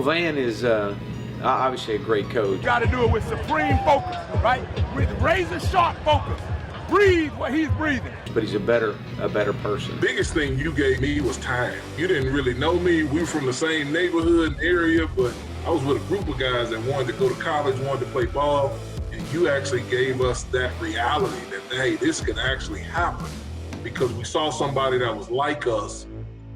Van is obviously a great coach. Got to do it with supreme focus, right? With razor sharp focus. Breathe what he's breathing. But he's a better person. Biggest thing you gave me was time. You didn't really know me. We were from the same neighborhood and area, but I was with a group of guys that wanted to go to college, wanted to play ball, and you actually gave us that reality that, hey, this could actually happen because we saw somebody that was like us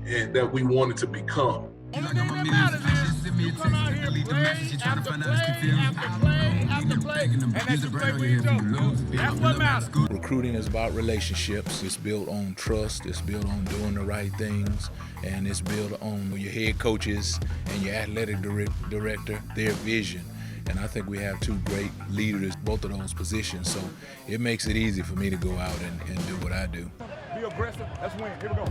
and that we wanted to become. Only thing that matters is you come out here, play after play after play after play, and that's the play we do. That's what matters. Recruiting is about relationships. It's built on trust. It's built on doing the right things. And it's built on your head coaches and your athletic director, their vision. And I think we have two great leaders, both of those positions. So it makes it easy for me to go out and do what I do. Be aggressive. Let's win. Here we go.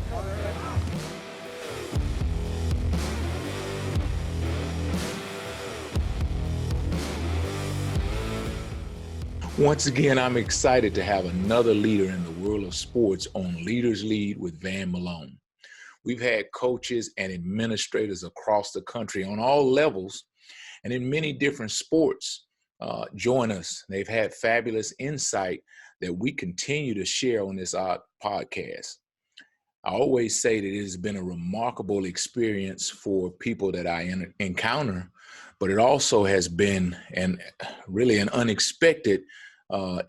Once again, I'm excited to have another leader in the world of sports on Leaders Lead with Van Malone. We've had coaches and administrators across the country on all levels and in many different sports join us. They've had fabulous insight that we continue to share on this podcast. I always say that it has been a remarkable experience for people that I encounter, but it also has been really an unexpected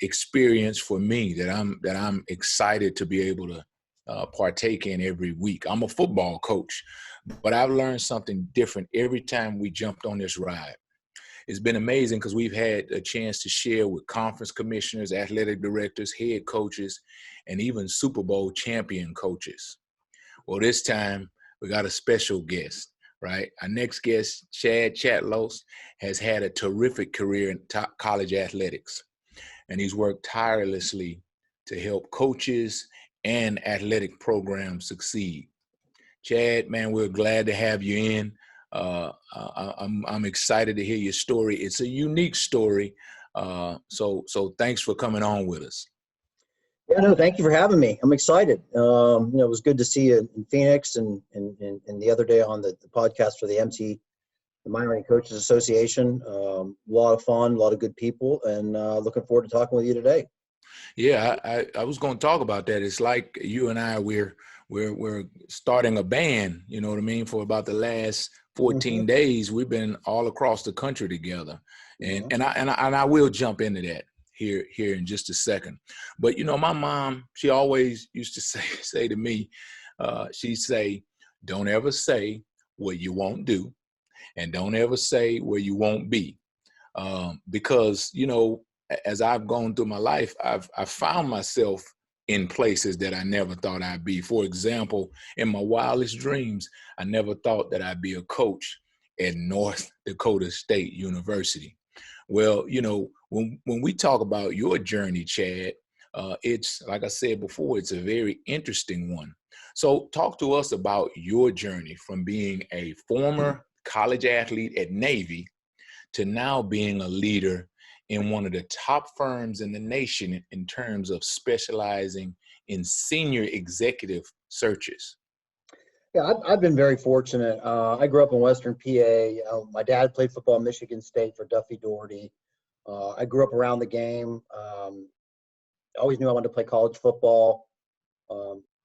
experience for me that I'm excited to be able to partake in every week. I'm a football coach, but I've learned something different every time we jumped on this ride. It's been amazing because we've had a chance to share with conference commissioners, athletic directors, head coaches, and even Super Bowl champion coaches. Well, this time we got a special guest, right? Our next guest, Chad Chatlos, has had a terrific career in college athletics, and he's worked tirelessly to help coaches and athletic programs succeed. Chad, man, we're glad to have you in. I'm excited to hear your story. It's a unique story. So thanks for coming on with us. Yeah, no, thank you for having me. I'm excited. It was good to see you in Phoenix and the other day on the podcast for the Minority Coaches Association. A lot of fun, a lot of good people, and looking forward to talking with you today. Yeah, I was going to talk about that. It's like you and I, we're starting a band, you know what I mean? For about the last 14 days, we've been all across the country together. And I will jump into that here in just a second. But, my mom, she always used to say to me, she'd say, don't ever say what you won't do, and don't ever say where you won't be. Because, as I've gone through my life, I've found myself in places that I never thought I'd be. For example, in my wildest dreams, I never thought that I'd be a coach at North Dakota State University. Well, when we talk about your journey, Chad, it's, like I said before, it's a very interesting one. So talk to us about your journey from being a former college athlete at Navy to now being a leader in one of the top firms in the nation in terms of specializing in senior executive searches. Yeah, I've been very fortunate. I grew up in Western PA. My dad played football at Michigan State for Duffy Daugherty. I grew up around the game. I always knew I wanted to play college football.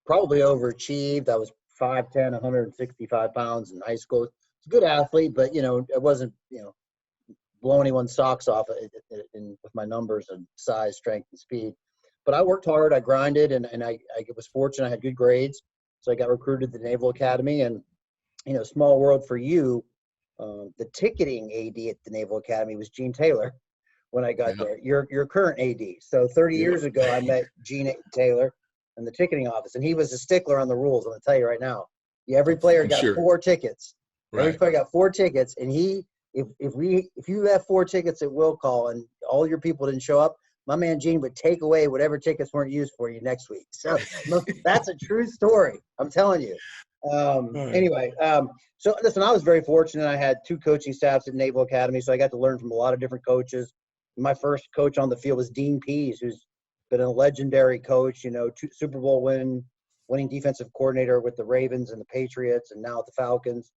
Probably overachieved. I was 5'10", 165 pounds in high school. I was a good athlete, but, I wasn't, blow anyone's socks off with my numbers and size, strength, and speed. But I worked hard, I grinded, and I was fortunate. I had good grades. So I got recruited to the Naval Academy, and, small world for you, the ticketing AD at the Naval Academy was Gene Taylor when I got there, your current AD. So 30 years ago, I met Gene Taylor in the ticketing office, and he was a stickler on the rules. I'm going to tell you right now. Every player got 4 tickets. Right. Every player got 4 tickets, and if you have 4 tickets at will call and all your people didn't show up, my man Gene would take away whatever tickets weren't used for you next week. So that's a true story. I'm telling you. Anyway, so listen, I was very fortunate. I had 2 coaching staffs at Naval Academy, so I got to learn from a lot of different coaches. My first coach on the field was Dean Pease, who's been a legendary coach, 2 Super Bowl winning defensive coordinator with the Ravens and the Patriots, and now at the Falcons.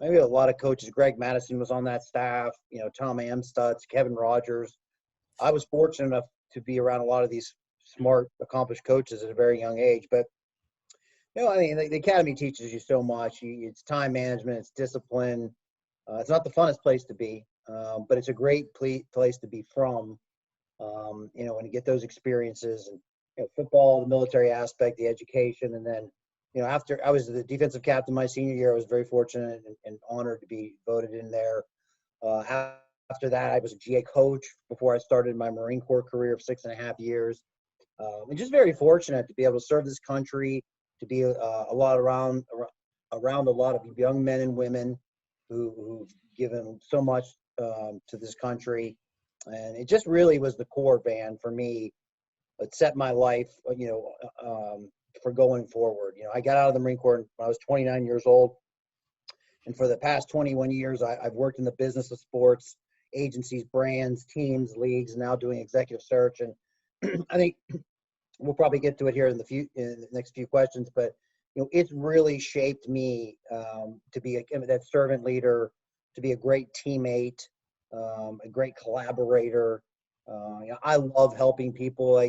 maybe a lot of coaches. Greg Madison was on that staff, Tom Amstutz, Kevin Rogers. I was fortunate enough to be around a lot of these smart, accomplished coaches at a very young age. But, I mean, the academy teaches you so much. It's time management, it's discipline. It's not the funnest place to be, but it's a great place to be from, when you get those experiences and, football, the military aspect, the education. And then, after I was the defensive captain my senior year, I was very fortunate and honored to be voted in there. After that, I was a GA coach before I started my Marine Corps career of 6.5 years. And just very fortunate to be able to serve this country, to be a lot around a lot of young men and women who've given so much to this country. And it just really was the core, Van, for me. It set my life, for going forward. I got out of the Marine Corps when I was 29 years old. And for the past 21 years, I've worked in the business of sports, agencies, brands, teams, leagues, now doing executive search. And I think we'll probably get to it here in the next few questions, but it's really shaped me to be that servant leader, to be a great teammate, a great collaborator. I love helping people.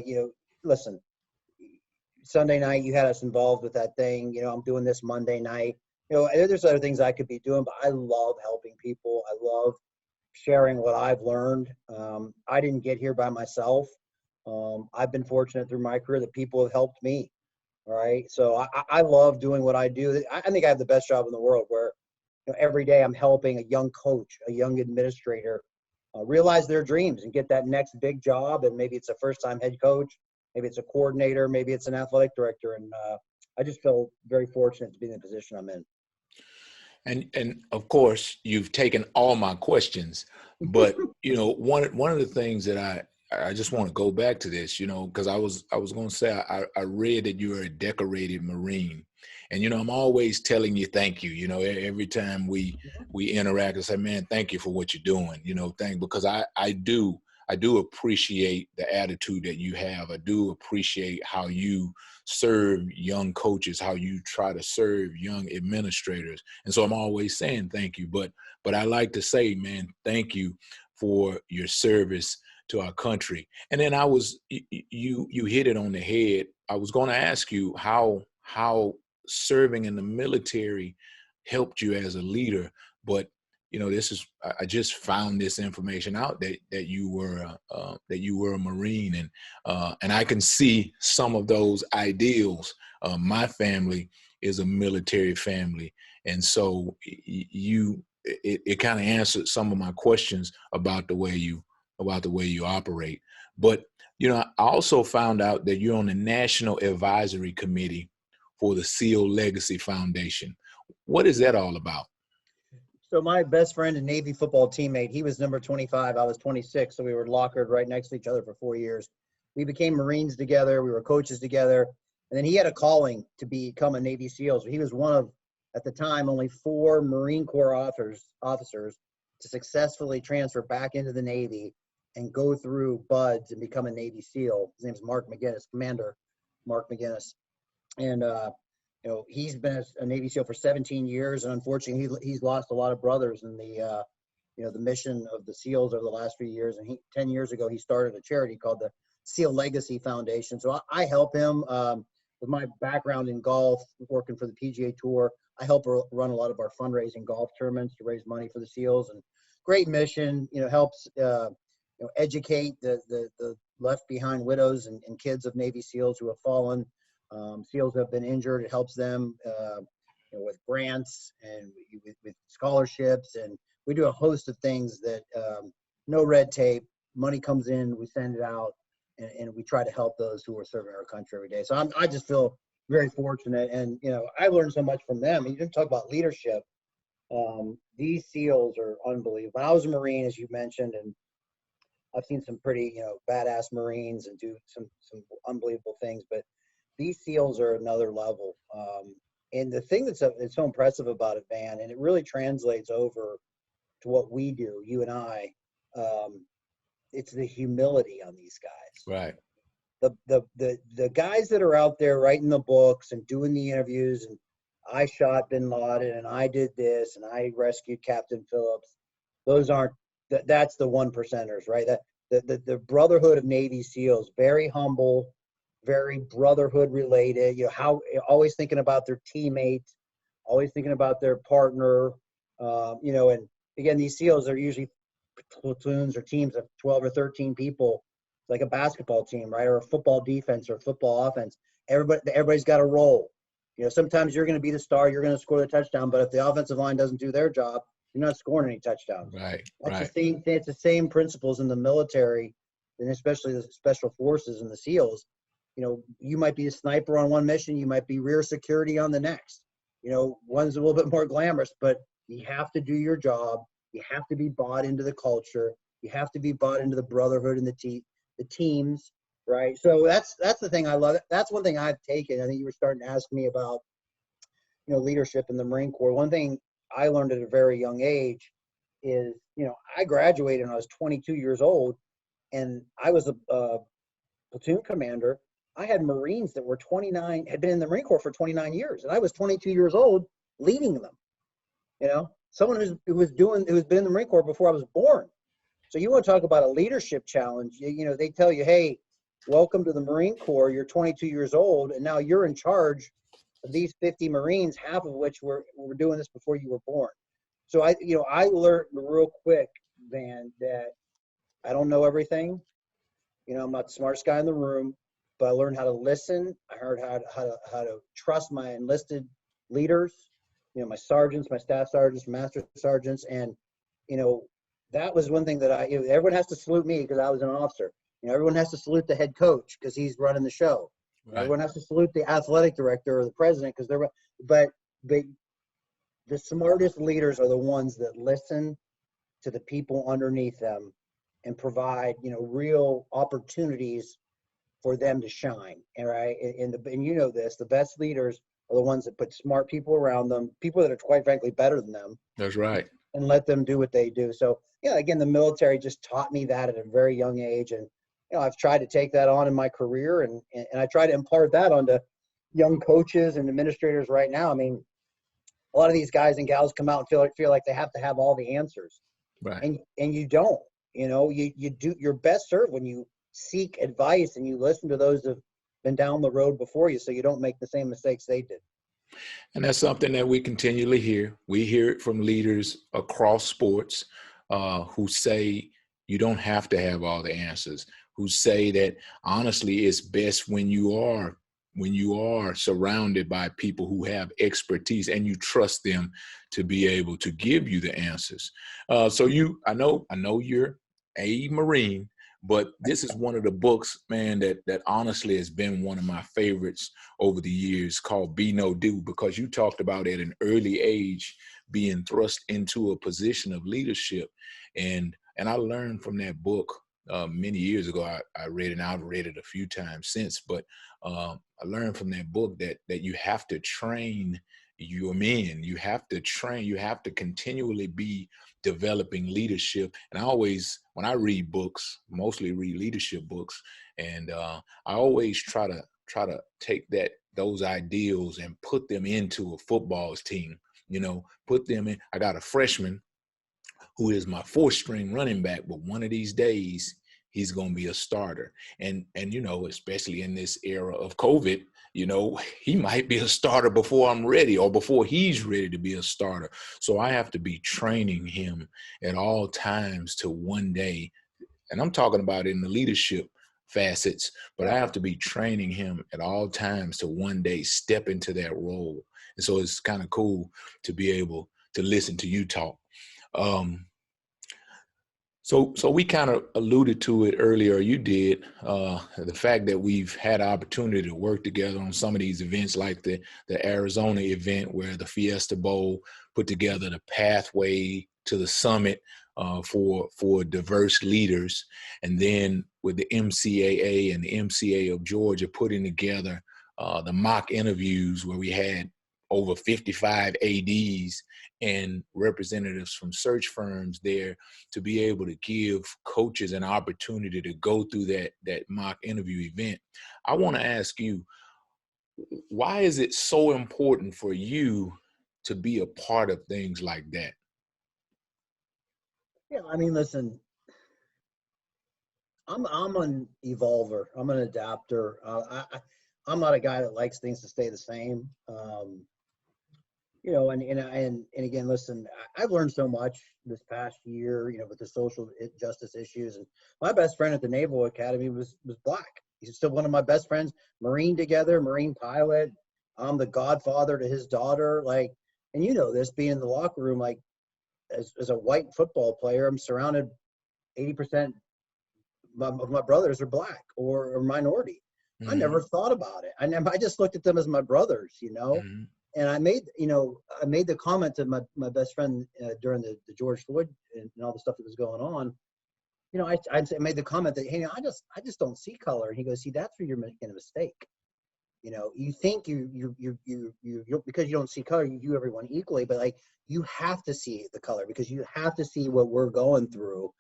Listen, Sunday night you had us involved with that thing. I'm doing this Monday night. There's other things I could be doing, but I love helping people. I love sharing what I've learned. I didn't get here by myself. I've been fortunate through my career that people have helped me. All right. So I love doing what I do. I think I have the best job in the world where every day I'm helping a young coach, a young administrator realize their dreams and get that next big job. And maybe it's a first-time head coach. Maybe it's a coordinator. Maybe it's an athletic director. And I just feel very fortunate to be in the position I'm in. And of course, you've taken all my questions, but one of the things that I just want to go back to this, because I was going to say I read that you are a decorated Marine, and I'm always telling you thank you. Every time we interact, I say, man, thank you for what you're doing. Because I do appreciate the attitude that you have. I do appreciate how you serve young coaches, how you try to serve young administrators. And so I'm always saying thank you. But I like to say, man, thank you for your service to our country. And then you hit it on the head. I was going to ask you how serving in the military helped you as a leader, but I just found this information out that you were a Marine, and I can see some of those ideals. My family is a military family, and so it kind of answered some of my questions about the way you operate. But I also found out that you're on the National Advisory Committee for the SEAL Legacy Foundation. What is that all about? So my best friend and Navy football teammate, he was number 25, I was 26, so we were lockered right next to each other for 4 years. We became Marines together, we were coaches together, and then he had a calling to become a Navy SEAL. So he was one of, at the time, only 4 Marine Corps officers to successfully transfer back into the Navy and go through BUDS and become a Navy SEAL. His name's Mark McGinnis, Commander Mark McGinnis. And he's been a Navy SEAL for 17 years, and unfortunately, he's lost a lot of brothers in the mission of the SEALs over the last few years. And 10 years ago, he started a charity called the SEAL Legacy Foundation. So I help him with my background in golf, working for the PGA Tour. I help run a lot of our fundraising golf tournaments to raise money for the SEALs. And great mission, helps educate the left behind widows and kids of Navy SEALs who have fallen. SEALs who have been injured. It helps them with grants and with scholarships, and we do a host of things that no red tape. Money comes in, we send it out, and we try to help those who are serving our country every day. So I just feel very fortunate, and I learned so much from them. You didn't talk about leadership. These SEALs are unbelievable. I was a Marine, as you mentioned, and I've seen some pretty badass Marines and do some unbelievable things, but these SEALs are another level. And the thing that's so impressive about it, Van, and it really translates over to what we do, you and I, it's the humility on these guys. Right. The guys that are out there writing the books and doing the interviews, and I shot bin Laden and I did this and I rescued Captain Phillips. Those aren't, that's the one percenters, right? The Brotherhood of Navy SEALs, very humble, very brotherhood related, how always thinking about their teammates, always thinking about their partner, and again, these SEALs are usually platoons or teams of 12 or 13 people, like a basketball team, right? Or a football defense or football offense. Everybody's got a role. Sometimes you're going to be the star, you're going to score the touchdown, but if the offensive line doesn't do their job, you're not scoring any touchdowns. Right. That's Right. the same thing. It's the same principles in the military, and especially the special forces and the SEALs. You might be a sniper on one mission, you might be rear security on the next. One's a little bit more glamorous, but you have to do your job. You have to be bought into the culture. You have to be bought into the brotherhood and the teams, right? So that's the thing I love. That's one thing I've taken. I think you were starting to ask me about, leadership in the Marine Corps. One thing I learned at a very young age is, I graduated when I was 22 years old, and I was a platoon commander. I had Marines that were 29, had been in the Marine Corps for 29 years, and I was 22 years old leading them. Someone who's been in the Marine Corps before I was born. So you want to talk about a leadership challenge? They tell you, hey, welcome to the Marine Corps. You're 22 years old, and now you're in charge of these 50 Marines, half of which were doing this before you were born. So I learned real quick, Van, that I don't know everything. I'm not the smartest guy in the room, but I learned how to listen. I heard how to trust my enlisted leaders, my sergeants, my staff sergeants, master sergeants, and that was one thing that everyone has to salute me because I was an officer. Everyone has to salute the head coach because he's running the show. Right. Everyone has to salute the athletic director or the president because but the smartest leaders are the ones that listen to the people underneath them and provide, real opportunities for them to shine. And right. And the best leaders are the ones that put smart people around them, people that are quite frankly better than them. That's right. And let them do what they do. So, again, the military just taught me that at a very young age. And, I've tried to take that on in my career, and I try to impart that onto young coaches and administrators right now. I mean, a lot of these guys and gals come out and feel like they have to have all the answers. Right. And you don't. You do your best served when you seek advice and you listen to those that have been down the road before you so you don't make the same mistakes they did. And that's something that we continually hear. We hear it from leaders across sports who say you don't have to have all the answers, who say that honestly it's best when you are surrounded by people who have expertise and you trust them to be able to give you the answers. So I know you're a Marine, but this is one of the books, man, that honestly has been one of my favorites over the years, called Be No Do, because you talked about at an early age being thrust into a position of leadership. And I learned from that book many years ago. I read it, and I've read it a few times since, but I learned from that book that you have to train your men. You have to continually be developing leadership. And I always, when I read books, mostly read leadership books, and I always try to take those ideals and put them into a football team, put them in. I got a freshman who is my 4th string running back, but one of these days he's going to be a starter. And especially in this era of COVID, he might be a starter before I'm ready or before he's ready to be a starter. So I have to be training him at all times to one day, and I'm talking about in the leadership facets, but I have to be training him at all times to one day step into that role. And so it's kind of cool to be able to listen to you talk. So we kind of alluded to it earlier. You did, the fact that we've had an opportunity to work together on some of these events, like the Arizona event where the Fiesta Bowl put together the pathway to the summit for diverse leaders. And then with the MCAA and the MCA of Georgia putting together the mock interviews where we had over 55 ADs and representatives from search firms there to be able to give coaches an opportunity to go through that mock interview event. I want to ask you, Why is it so important for you to be a part of things like that? Yeah, I mean, listen, I'm an evolver. I'm an adapter. I'm not a guy that likes things to stay the same. You know, and again, listen, I've learned so much this past year, you know, with the social justice issues. And my best friend at the Naval Academy was black. He's still one of my best friends. Marine together, Marine pilot. I'm the godfather to his daughter. Like, and you know this, being in the locker room, like as a white football player, I'm surrounded 80% of my brothers are black or minority. I never thought about it. I just looked at them as my brothers, you know. Mm-hmm. And I made the comment to my best friend during the George Floyd and all the stuff that was going on. You know, I made the comment that, hey, I just don't see color. And he goes, see, that's where you're making a mistake. You know, you think you because you don't see color, you view everyone equally, but like you have to see the color because you have to see what we're going through.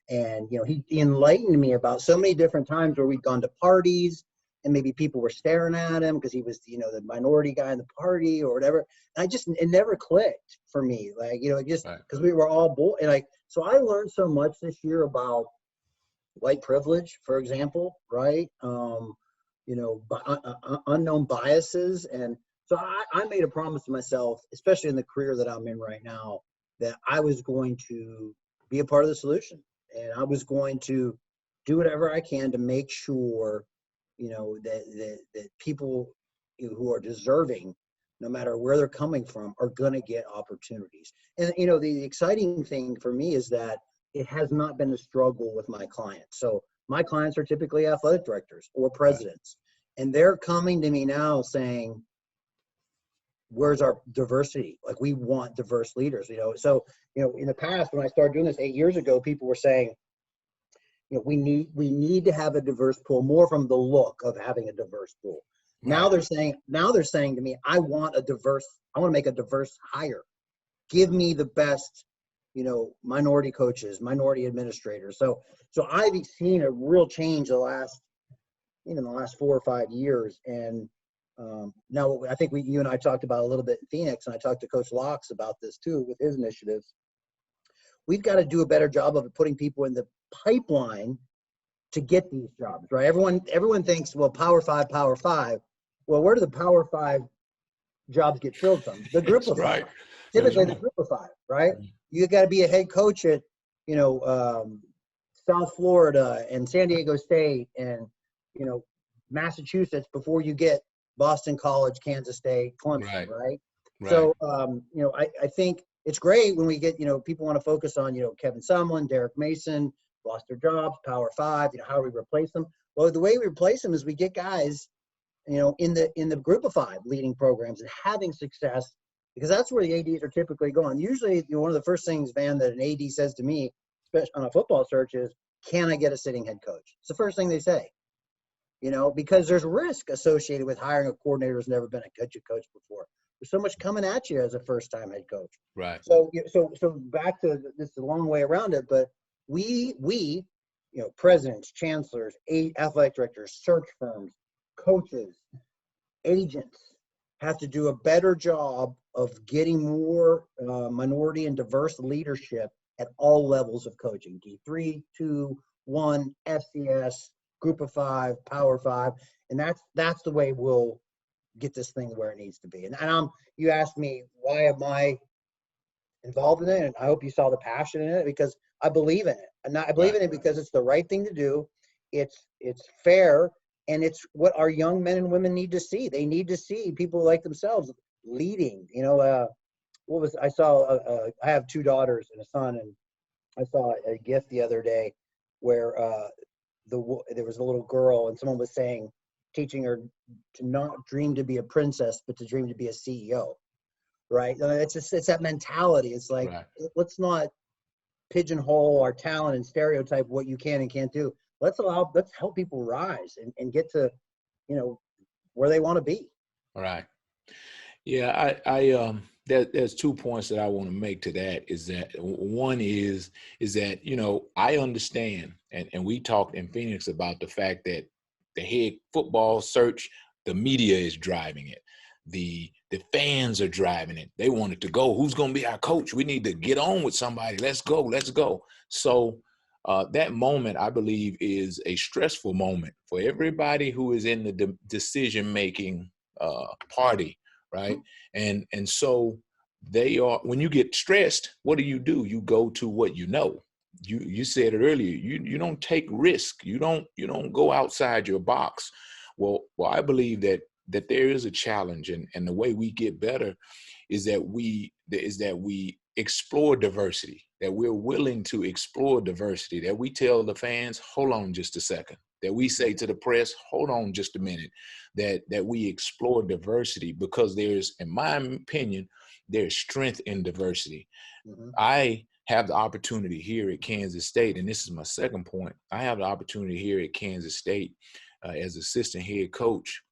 And, you know, he enlightened me about so many different times where we'd gone to parties and maybe people were staring at him because he was, you know, the minority guy in the party or whatever. And it never clicked for me. Like, you know, just because we were all and like, so I learned so much this year about white privilege, for example, right? You know, unknown biases. And so I made a promise to myself, especially in the career that I'm in right now, that I was going to be a part of the solution. And I was going to do whatever I can to make sure, you know, that people who are deserving, no matter where they're coming from, are going to get opportunities. And, you know, the exciting thing for me is that it has not been a struggle with my clients. So my clients are typically athletic directors or presidents, and they're coming to me now saying, where's our diversity? Like, we want diverse leaders, you know? So, you know, in the past, when I started doing this 8 years ago, people were saying, you know, we need to have a diverse pool, more from the look of having a diverse pool. Right. Now they're saying to me, I want to make a diverse hire. Give me the best, you know, minority coaches, minority administrators. So I've seen a real change the last 4 or 5 years. And now I think you and I talked about a little bit in Phoenix, and I talked to Coach Locks about this too with his initiatives. We've got to do a better job of putting people in the pipeline to get these jobs, right? Everyone thinks, well, Power 5. Well, where do the Power 5 jobs get filled from? The group of five. Typically the group of five, right? You got to be a head coach at, you know, South Florida and San Diego State and, you know, Massachusetts before you get Boston College, Kansas State, Clemson, right? So, you know, I think it's great when we get, you know, people want to focus on, you know, Kevin Sumlin, Derek Mason, lost their jobs, Power 5, you know, how do we replace them? Well, the way we replace them is we get guys, you know, in the group of 5 leading programs and having success, because that's where the ADs are typically going. Usually, you know, one of the first things, Van, that an AD says to me, especially on a football search, is, can I get a sitting head coach? It's the first thing they say, you know, because there's risk associated with hiring a coordinator who's never been a coach before. There's so much coming at you as a first-time head coach. Right. So back to this, is a long way around it, but we, you know, presidents, chancellors, athletic directors, search firms, coaches, agents have to do a better job of getting more minority and diverse leadership at all levels of coaching: D3, 2, 1, FCS, Group of 5, Power 5, and that's the way we'll get this thing where it needs to be. And you asked me, why am I involved in it? And I hope you saw the passion in it, because I believe in it. And I believe in it because it's the right thing to do. It's fair, and it's what our young men and women need to see. They need to see people like themselves leading. You know, I have 2 daughters and a son, and I saw a gift the other day where there was a little girl, and someone was teaching her to not dream to be a princess, but to dream to be a CEO, right? It's that mentality. It's like, let's not pigeonhole our talent and stereotype what you can and can't do. Let's help people rise and get to, you know, where they want to be. All right. Yeah, there's 2 points that I want to make to that. Is that one is that, you know, I understand, and we talked in Phoenix about the fact that the head football search The media is driving it. The fans are driving it. They want it to go. Who's going to be our coach? We need to get on with somebody. Let's go. Let's go. So that moment, I believe, is a stressful moment for everybody who is in the decision-making party, right? And so they are, when you get stressed, what do? You go to what you know. You said it earlier. You don't take risk. You don't go outside your box. Well, I believe that there is a challenge, and the way we get better is that we explore diversity, that we're willing to explore diversity, that we tell the fans, hold on just a second, that we say to the press, hold on just a minute, that we explore diversity, because there's, in my opinion, there's strength in diversity. Mm-hmm. I have the opportunity here at Kansas State, and this is my second point, I have the opportunity here at Kansas State as assistant head coach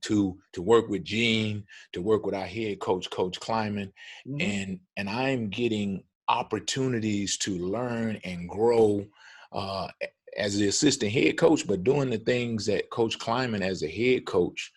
to work with Gene, to work with our head coach, Coach Kleiman, mm-hmm. and I'm getting opportunities to learn and grow as the assistant head coach, but doing the things that Coach Kleiman as a head coach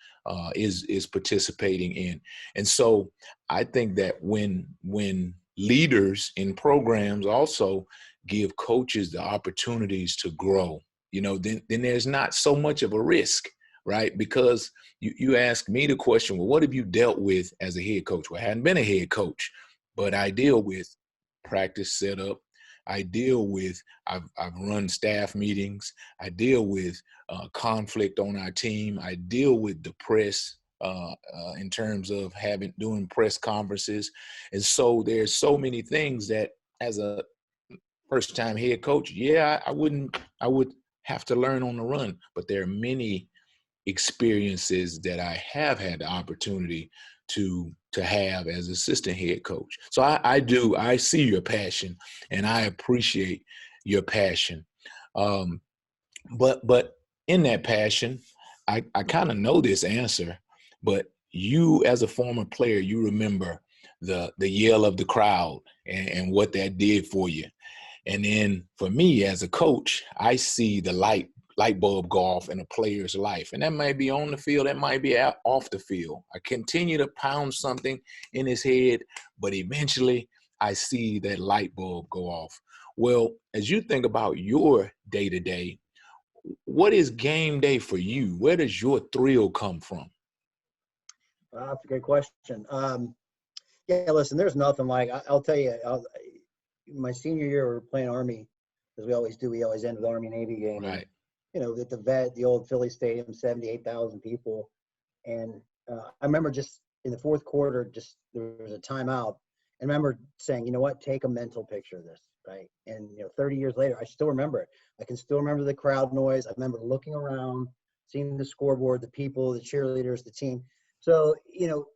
is participating in. And so I think that when leaders in programs also give coaches the opportunities to grow, then there's not so much of a risk, right? Because you ask me the question, well, what have you dealt with as a head coach? Well, I hadn't been a head coach, but I deal with practice setup. I deal with, I've run staff meetings. I deal with conflict on our team. I deal with the press in terms of doing press conferences. And so there's so many things that as a first-time head coach, I would have to learn on the run, but there are many experiences that I have had the opportunity to have as assistant head coach. So I see your passion, and I appreciate your passion. But in that passion, I kind of know this answer, but you as a former player, you remember the yell of the crowd and what that did for you. And then for me as a coach, I see the light bulb go off in a player's life. And that might be on the field, that might be off the field. I continue to pound something in his head, but eventually I see that light bulb go off. Well, as you think about your day-to-day, what is game day for you? Where does your thrill come from? That's a good question. Listen, there's nothing like, I'll tell you, my senior year, we were playing Army, as we always do. We always end with the Army-Navy game. Right. And, at the vet, the old Philly Stadium, 78,000 people. And I remember just in the fourth quarter, there was a timeout. And I remember saying, you know what, take a mental picture of this, right? And, 30 years later, I still remember it. I can still remember the crowd noise. I remember looking around, seeing the scoreboard, the people, the cheerleaders, the team. So,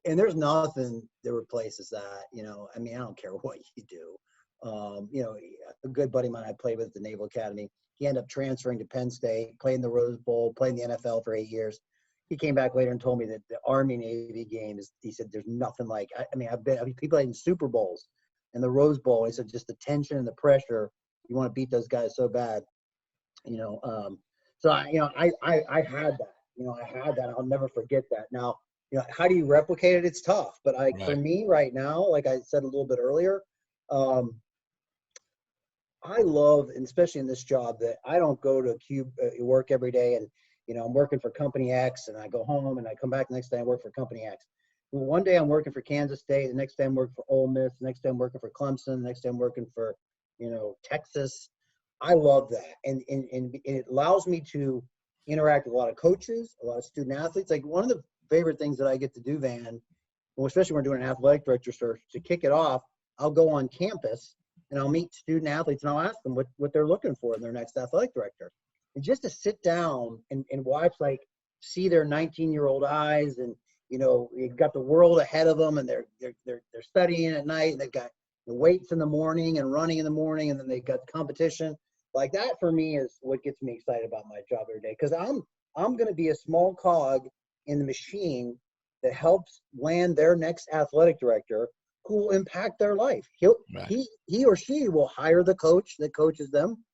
and there's nothing that replaces that, I mean, I don't care what you do. A good buddy of mine I played with at the Naval Academy, he ended up transferring to Penn State, played in the Rose Bowl, played in the NFL for 8 years. He came back later and told me that the Army-Navy game he said, there's nothing like, people in Super Bowls and the Rose Bowl. He said, just the tension and the pressure, you want to beat those guys so bad, so I had that, I had that. I'll never forget that. Now, how do you replicate it? It's tough, but for me right now, like I said a little bit earlier, I love, and especially in this job, that I don't go to work every day and, I'm working for company X and I go home and I come back the next day and work for company X. Well, one day I'm working for Kansas State, the next day I'm working for Ole Miss, the next day I'm working for Clemson, the next day I'm working for, Texas. I love that. And it allows me to interact with a lot of coaches, a lot of student athletes. Like one of the favorite things that I get to do, Van, well, especially when we're doing an athletic director search, to kick it off, I'll go on campus and I'll meet student athletes and I'll ask them what they're looking for in their next athletic director. And just to sit down and watch, see their 19-year-old eyes, and, you've got the world ahead of them, and they're studying at night, and they've got the weights in the morning and running in the morning, and then they've got competition. Like that for me is what gets me excited about my job every day, because I'm going to be a small cog in the machine that helps land their next athletic director, who will impact their life. He or she will hire the coach that coaches them,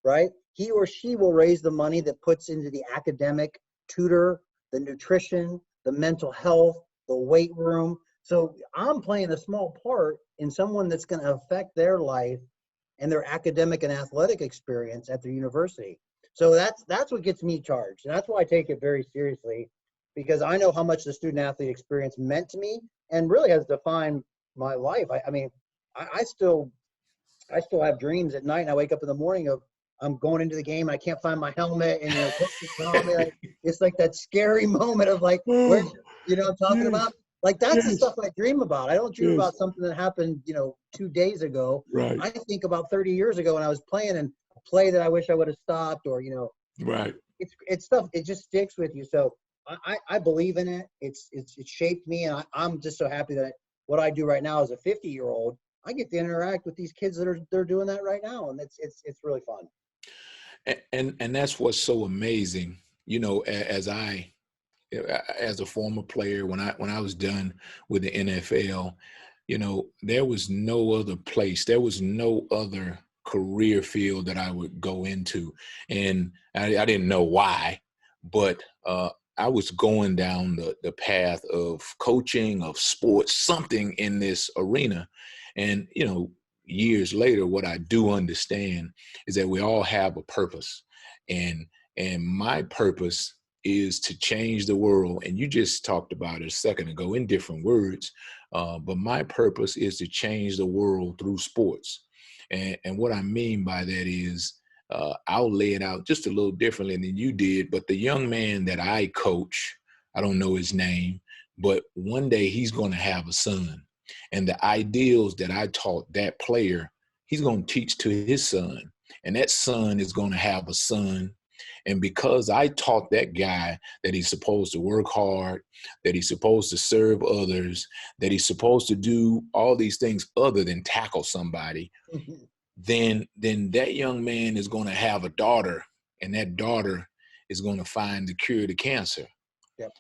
right? He or she will raise the money that puts into the academic tutor the nutrition, the mental health, the weight room. So I'm playing a small part in someone that's going to affect their life and their academic and athletic experience at their university. So that's what gets me charged. And that's why I take it very seriously, because I know how much the student athlete experience meant to me and really has defined my life. I mean, I still have dreams at night, and I wake up in the morning of I'm going into the game and I can't find my helmet, and coach is telling me, like, it's like that scary moment of like, where, I'm talking about. Like, that's the stuff I dream about. I don't dream about something that happened, 2 days ago. Right. I think about 30 years ago when I was playing, and a play that I wish I would have stopped, or Right. It's stuff. It just sticks with you. So I believe in it. It shaped me, and I'm just so happy that what I do right now as a 50-year-old, I get to interact with these kids that they're doing that right now, and it's really fun. And that's what's so amazing, as a former player, when I was done with the NFL, there was no other place, there was no other career field that I would go into. And I didn't know why, but I was going down the path of coaching, of sports, something in this arena. And, years later, what I do understand is that we all have a purpose. And my purpose is to change the world. And you just talked about it a second ago in different words, but my purpose is to change the world through sports. And what I mean by that is, I'll lay it out just a little differently than you did, but the young man that I coach, I don't know his name, but one day he's going to have a son. And the ideals that I taught that player, he's going to teach to his son. And that son is going to have a son. And because I taught that guy that he's supposed to work hard, that he's supposed to serve others, that he's supposed to do all these things other than tackle somebody, then that young man is going to have a daughter, and that daughter is going to find the cure to cancer. Yep.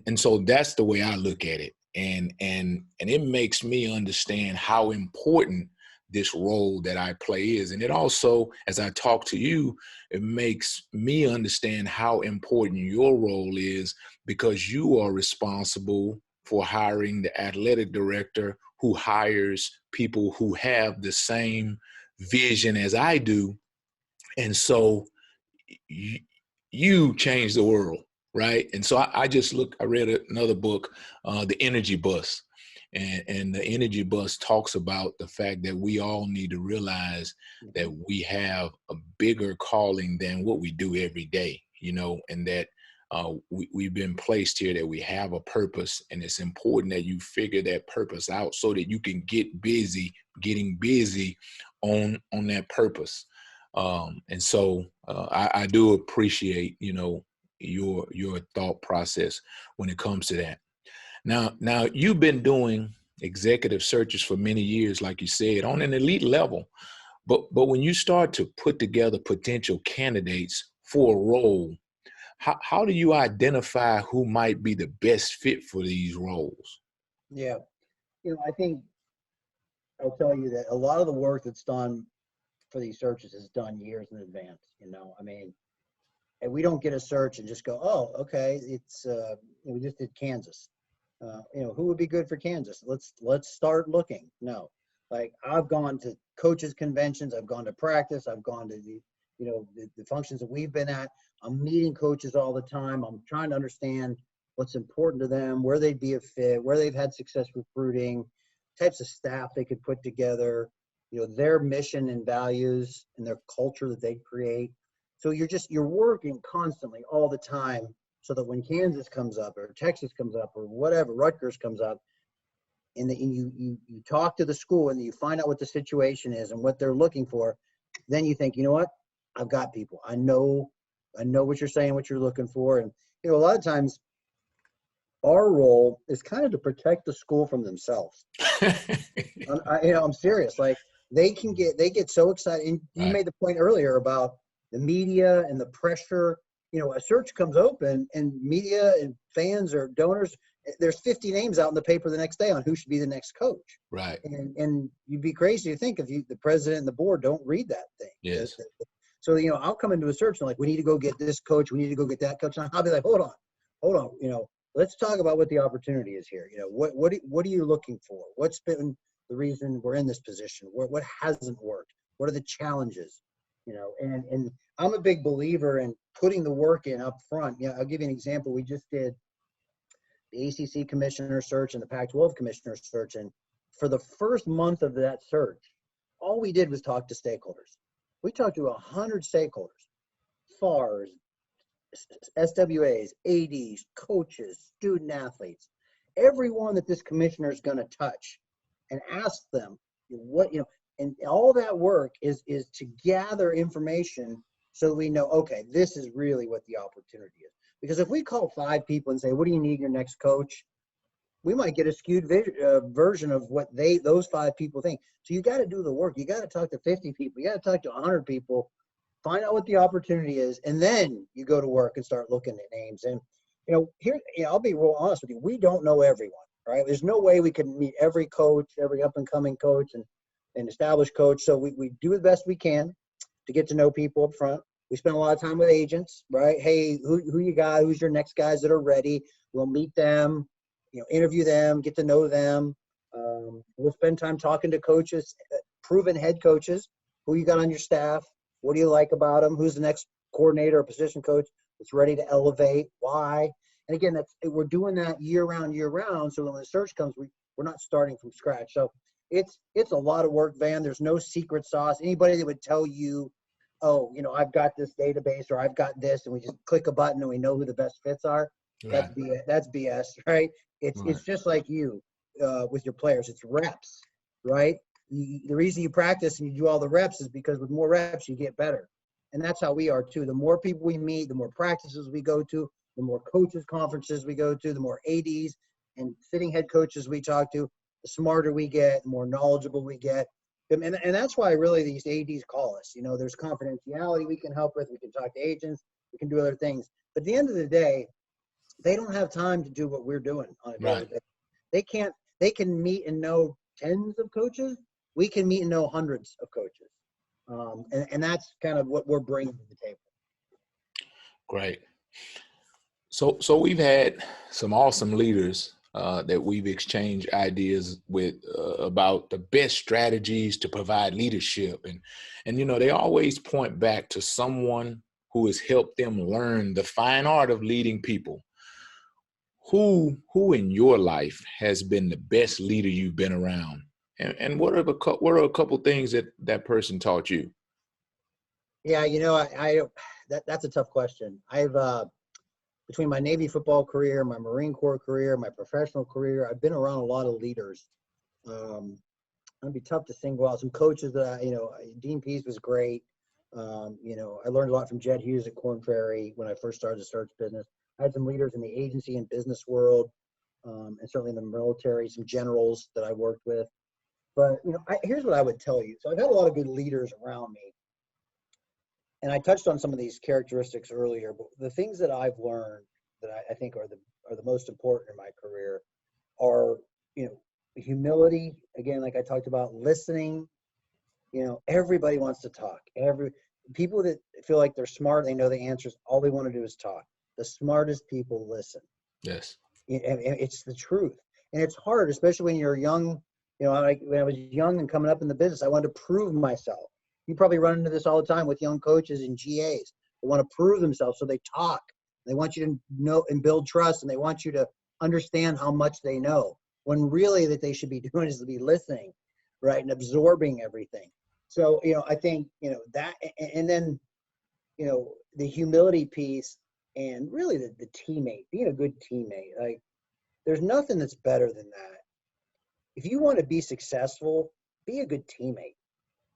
And so that's the way I look at it. And it makes me understand how important this role that I play is. And it also, as I talk to you, it makes me understand how important your role is, because you are responsible for hiring the athletic director who hires people who have the same vision as I do. And so you change the world, right? And so I read another book, The Energy Bus. And the Energy Bus talks about the fact that we all need to realize that we have a bigger calling than what we do every day, and that we've been placed here, that we have a purpose, and it's important that you figure that purpose out so that you can getting busy on that purpose. And so I do appreciate, your thought process when it comes to that. Now you've been doing executive searches for many years, like you said, on an elite level. But when you start to put together potential candidates for a role, how do you identify who might be the best fit for these roles? Yeah. I think I'll tell you that a lot of the work that's done for these searches is done years in advance. I mean, and we don't get a search and just go, oh, okay, it's we just did Kansas. Who would be good for Kansas? Let's start looking. No, like, I've gone to coaches conventions, I've gone to practice, I've gone to the functions that we've been at. I'm meeting coaches all the time. I'm trying to understand what's important to them, where they'd be a fit, where they've had success recruiting, types of staff they could put together, their mission and values and their culture that they create. So you're working constantly all the time, so that when Kansas comes up, or Texas comes up, or whatever, Rutgers comes up, and you talk to the school and you find out what the situation is and what they're looking for, then you think, you know what, I've got people. I know what you're saying, what you're looking for. And a lot of times our role is kind of to protect the school from themselves. I'm serious. Like, they get so excited. And you made the point earlier about the media and the pressure. A search comes open, and media and fans or donors, there's 50 names out in the paper the next day on who should be the next coach. Right. And you'd be crazy to think if the president and the board don't read that thing. Yes. So, I'll come into a search and like, we need to go get this coach. We need to go get that coach. And I'll be like, hold on. hold on, let's talk about what the opportunity is here. What are you looking for? What's been the reason we're in this position? What hasn't worked? What are the challenges? And I'm a big believer in putting the work in up front. I'll give you an example. We just did the ACC commissioner search and the Pac-12 commissioner search. And for the first month of that search, all we did was talk to stakeholders. We talked to 100 stakeholders, FARs, SWAs, ADs, coaches, student athletes, everyone that this commissioner is going to touch, and ask them and all that work is to gather information so we know, okay, this is really what the opportunity is. Because if we call 5 people and say, what do you need in your next coach? We might get a skewed version of what those 5 people think. So you got to do the work. You got to talk to 50 people. You got to talk to 100 people, find out what the opportunity is, and then you go to work and start looking at names. And, I'll be real honest with you. We don't know everyone, right? There's no way we can meet every coach, every up-and-coming coach and established coach. So we do the best we can to get to know people up front. We spend a lot of time with agents, right? Hey, who you got? Who's your next guys that are ready? We'll meet them, interview them, get to know them. We'll spend time talking to coaches, proven head coaches. Who you got on your staff? What do you like about them? Who's the next coordinator or position coach that's ready to elevate? Why? And again, we're doing that year round. So when the search comes, we're not starting from scratch. So it's a lot of work, Van. There's no secret sauce. Anybody that would tell you, oh, I've got this database or I've got this, and we just click a button and we know who the best fits are. Right. That's BS, right? It's just like you with your players. It's reps, right? The reason you practice and you do all the reps is because with more reps, you get better. And that's how we are too. The more people we meet, the more practices we go to, the more coaches conferences we go to, the more ADs and sitting head coaches we talk to, the smarter we get, the more knowledgeable we get. And that's why really these ADs call us. There's confidentiality we can help with. We can talk to agents. We can do other things. But at the end of the day, they don't have time to do what we're doing on a daily basis. They can meet and know tens of coaches. We can meet and know hundreds of coaches. And that's kind of what we're bringing to the table. Great. So we've had some awesome leaders that we've exchanged ideas with about the best strategies to provide leadership. And they always point back to someone who has helped them learn the fine art of leading people. Who in your life has been the best leader you've been around? And what are a couple things that person taught you? Yeah, that's a tough question. I've between my Navy football career, my Marine Corps career, my professional career, I've been around a lot of leaders. It'd be tough to single out some coaches that Dean Pease was great. I learned a lot from Jed Hughes at Korn Ferry when I first started the search business. I had some leaders in the agency and business world, and certainly in the military, some generals that I worked with. But, here's what I would tell you. So I've had a lot of good leaders around me. And I touched on some of these characteristics earlier, but the things that I've learned that I think are the most important in my career are, humility. Again, like I talked about, listening. Everybody wants to talk. People that feel like they're smart, they know the answers. All they want to do is talk. The smartest people listen. Yes. And it's the truth. And it's hard, especially when you're young. When I was young and coming up in the business, I wanted to prove myself. You probably run into this all the time with young coaches and GAs. They want to prove themselves, so they talk. They want you to know and build trust, and they want you to understand how much they know. When really that they should be doing is to be listening, right, and absorbing everything. So, I think, that, and then, the humility piece and really the teammate, being a good teammate. Like, there's nothing that's better than that. If you want to be successful, be a good teammate.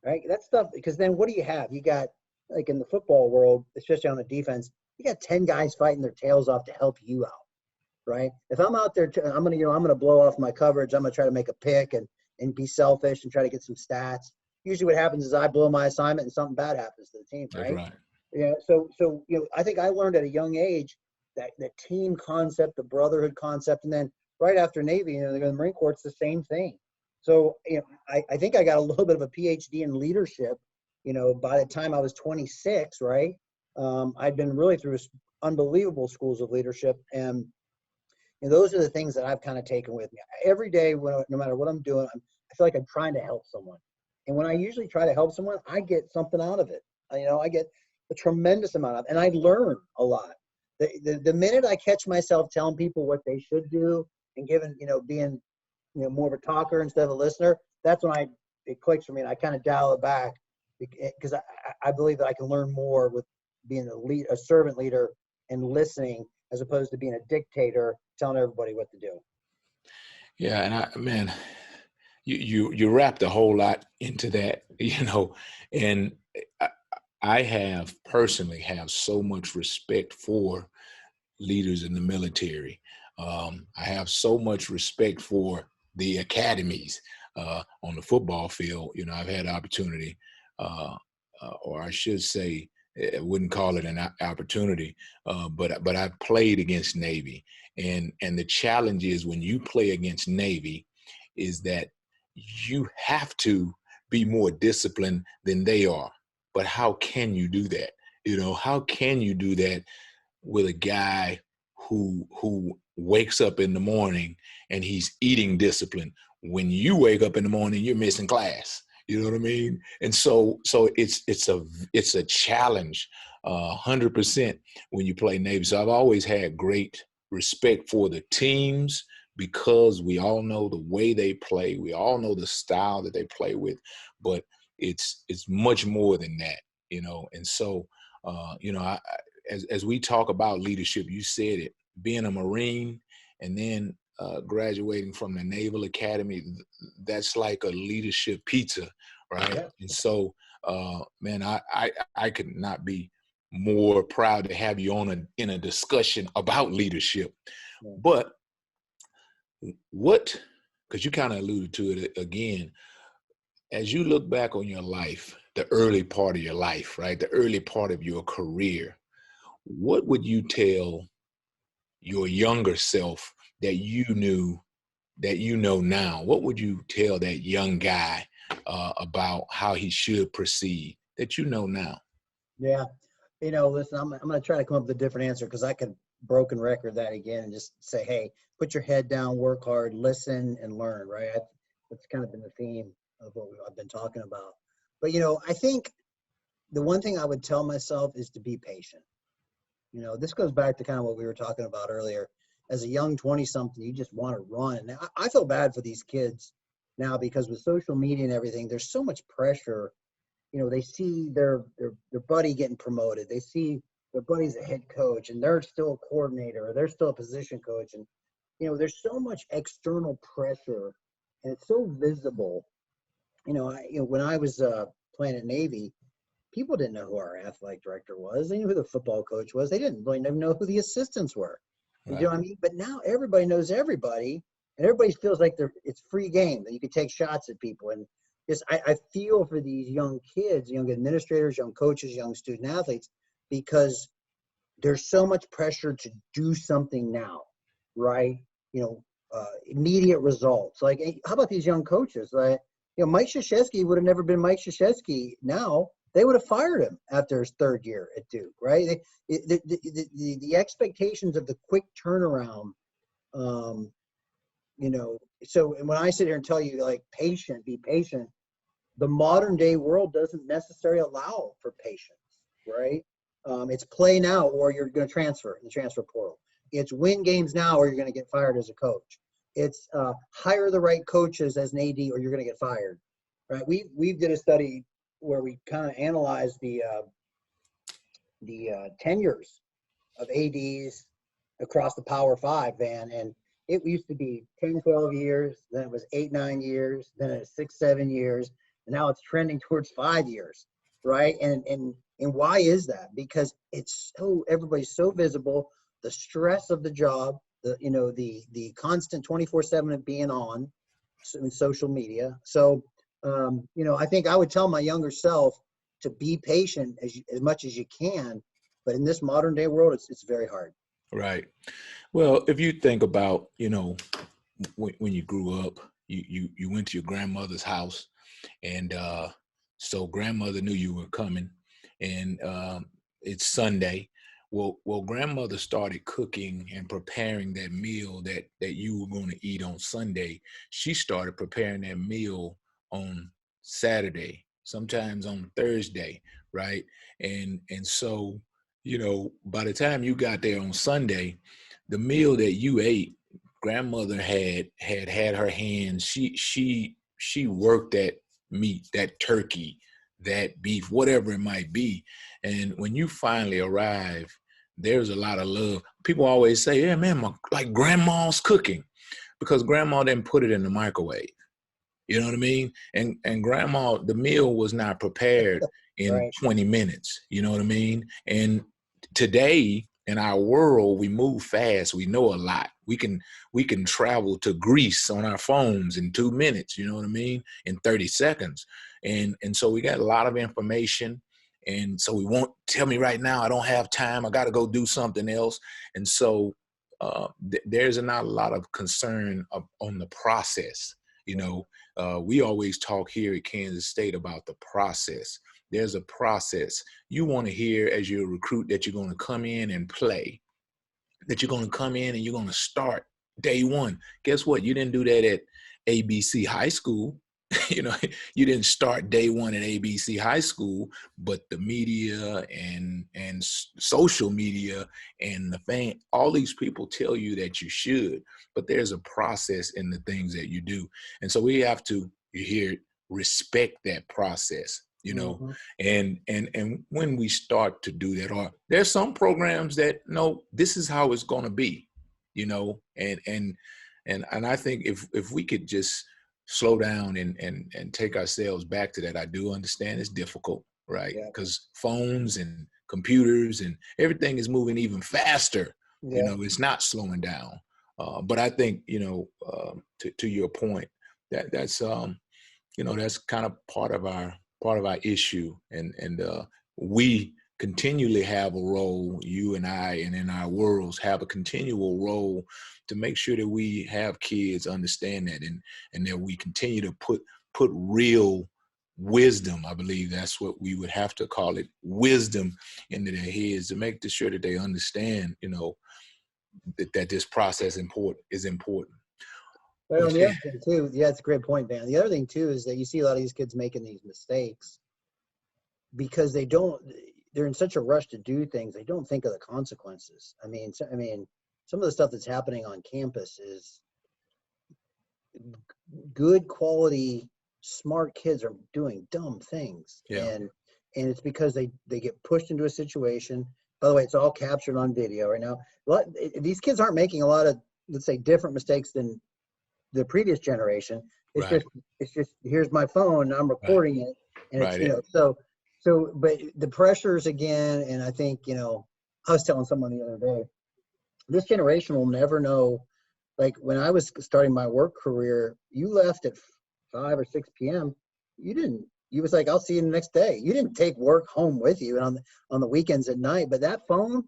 Right? That stuff, because then what do you have? You got, like in the football world, especially on the defense, you got 10 guys fighting their tails off to help you out, right? If I'm out there, I'm gonna blow off my coverage. I'm gonna try to make a pick and be selfish and try to get some stats. Usually, what happens is I blow my assignment and something bad happens to the team, right? That's right. Yeah. So I think I learned at a young age that the team concept, the brotherhood concept, and then right after Navy, the Marine Corps, it's the same thing. So, I think I got a little bit of a PhD in leadership, by the time I was 26, right? I'd been really through unbelievable schools of leadership. And those are the things that I've kind of taken with me every day. No matter what I'm doing, I feel like I'm trying to help someone. And when I usually try to help someone, I get something out of it. I get a tremendous amount of, and I learn a lot. The minute I catch myself telling people what they should do and being, more of a talker instead of a listener, that's when it clicks for me, and I kind of dial it back, because I believe that I can learn more with being a servant leader and listening, as opposed to being a dictator telling everybody what to do. Yeah, and you wrapped a whole lot into that, and I personally have so much respect for leaders in the military. I have so much respect for the academies on the football field. I've had opportunity, or I should say, I wouldn't call it an opportunity, but I played against Navy, and the challenge is when you play against Navy, is that you have to be more disciplined than they are. But how can you do that? How can you do that with a guy who wakes up in the morning and he's eating discipline? When you wake up in the morning, you're missing class. You know what I mean? And so it's a challenge, 100% when you play Navy. So I've always had great respect for the teams, because we all know the way they play. We all know the style that they play with, but it's much more than that, And so, as we talk about leadership, you said it, being a Marine and then graduating from the Naval Academy, that's like a leadership pizza, right? Yeah. And so, man, I could not be more proud to have you in a discussion about leadership. Yeah. But because you kind of alluded to it again, as you look back on your life, the early part of your life, right? The early part of your career, what would you tell your younger self that you know now? What would you tell that young guy about how he should proceed that you know now? Yeah. Listen, I'm going to try to come up with a different answer, because I could broken record that again and just say, hey, put your head down, work hard, listen, and learn, right? That's kind of been the theme of what I've been talking about. But, I think the one thing I would tell myself is to be patient. This goes back to kind of what we were talking about earlier. As a young 20-something, you just want to run. Now, I feel bad for these kids now, because with social media and everything, there's so much pressure. They see their buddy getting promoted. They see their buddy's a head coach, and they're still a coordinator, or they're still a position coach. And, there's so much external pressure, and it's so visible. When I was playing at Navy, people didn't know who our athletic director was. They knew who the football coach was. They didn't really even know who the assistants were. Right. You know what I mean? But now everybody knows everybody, and everybody feels like it's free game, that you can take shots at people. And I feel for these young kids, young administrators, young coaches, young student athletes, because there's so much pressure to do something now, right? Immediate results. Like, hey, how about these young coaches? Like, Mike Krzyzewski would have never been Mike Krzyzewski now. They would have fired him after his third year at Duke, right? The expectations of the quick turnaround, so when I sit here and tell you, like, be patient, the modern day world doesn't necessarily allow for patience, right? It's play now or you're going to transfer in the transfer portal. It's win games now or you're going to get fired as a coach. It's hire the right coaches as an AD or you're going to get fired, right? We did a study where we kind of analyzed the tenures of ADs across the Power Five, Van, and it used to be 10, 12 years, then it was 8, 9 years, then it was 6, 7 years, and now it's trending towards 5 years, right? And why is that? Because everybody's so visible, the stress of the job, the constant 24/7 of being on social media. So, I think I would tell my younger self to be patient as much as you can, but in this modern day world, it's very hard. Right. Well, if you think about, when you grew up, you went to your grandmother's house, and so grandmother knew you were coming, and it's Sunday. Well, grandmother started cooking and preparing that meal that you were going to eat on Sunday. She started preparing that meal on Saturday, sometimes on Thursday, right? And so, by the time you got there on Sunday, the meal that you ate, grandmother had her hands. She worked that meat, that turkey, that beef, whatever it might be. And when you finally arrive, there's a lot of love. People always say, yeah, man, like grandma's cooking, because grandma didn't put it in the microwave. You know what I mean? And grandma, the meal was not prepared in Right. 20 minutes. You know what I mean? And today in our world, we move fast. We know a lot. We can travel to Greece on our phones in 2 minutes, you know what I mean? In 30 seconds. And so we got a lot of information. And so we won't tell me right now, I don't have time. I got to go do something else. And so there's not a lot of concern on the process. We always talk here at Kansas State about the process. There's a process. You want to hear as you're a recruit that you're going to come in and play, that you're going to come in and you're going to start day one. Guess what? You didn't do that at ABC High School. You didn't start day one at ABC High School, but the media and social media and the fan, all these people tell you that you should, but there's a process in the things that you do. And so we have to, respect that process, Mm-hmm. and when we start to do that, or there's some programs that, no, this is how it's going to be, and I think if we could just slow down and take ourselves back to that. I do understand it's difficult, right? Because phones and computers and everything is moving even faster. Yeah. It's not slowing down. But I think, to your point, that's that's kind of part of our issue, and we continually have a role, you and I, and in our worlds have a continual role to make sure that we have kids understand that, and that we continue to put real wisdom, I believe that's what we would have to call it, wisdom, into their heads, to make sure that they understand, that this process is important. Well, and the other thing too, it's a great point, Van. The other thing too is that you see a lot of these kids making these mistakes because they're in such a rush to do things. They don't think of the consequences. I mean, some of the stuff that's happening on campus is good quality, smart kids are doing dumb things. Yeah. And it's because they get pushed into a situation. By the way, it's all captured on video right now. These kids aren't making a lot of, let's say, different mistakes than the previous generation. It's just here's my phone, I'm recording it, and it's so but the pressures again, and I think I was telling someone the other day, this generation will never know. Like when I was starting my work career, you left at 5 or 6 p.m. You was like, I'll see you the next day. You didn't take work home with you on the weekends at night. But that phone,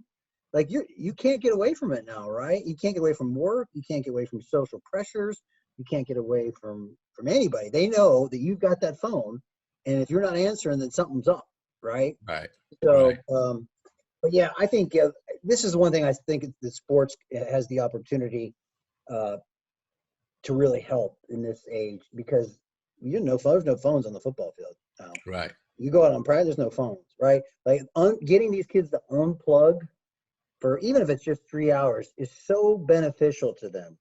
like you can't get away from it now, right? You can't get away from work. You can't get away from social pressures. You can't get away from anybody. They know that you've got that phone, and if you're not answering, then something's up, right? Right. So, right. But yeah, I think this is one thing I think that sports has the opportunity to really help in this age, because there's no phones on the football field now. Right. You go out on practice, there's no phones, right? Like getting these kids to unplug for even if it's just 3 hours is so beneficial to them,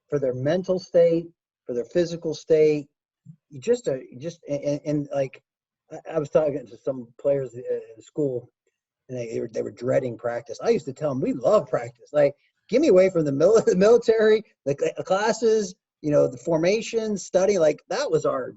for their mental state, for their physical state. Like I was talking to some players in school, and they were dreading practice. I used to tell them, we love practice. Like, get me away from the military, the classes, the formation, study. Like, that was our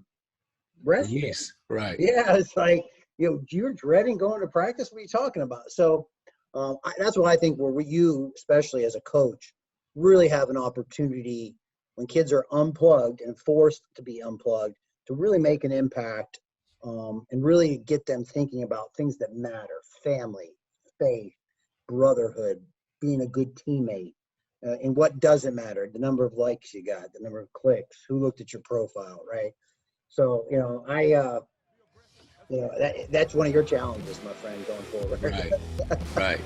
rest. Yes, right. Yeah, it's like, you're dreading going to practice? What are you talking about? So that's what I think where you, especially as a coach, really have an opportunity when kids are unplugged and forced to be unplugged to really make an impact, and really get them thinking about things that matter: family, faith, brotherhood, being a good teammate, and what doesn't matter: the number of likes you got, the number of clicks, who looked at your profile, right? So, that's one of your challenges, my friend, going forward. Right.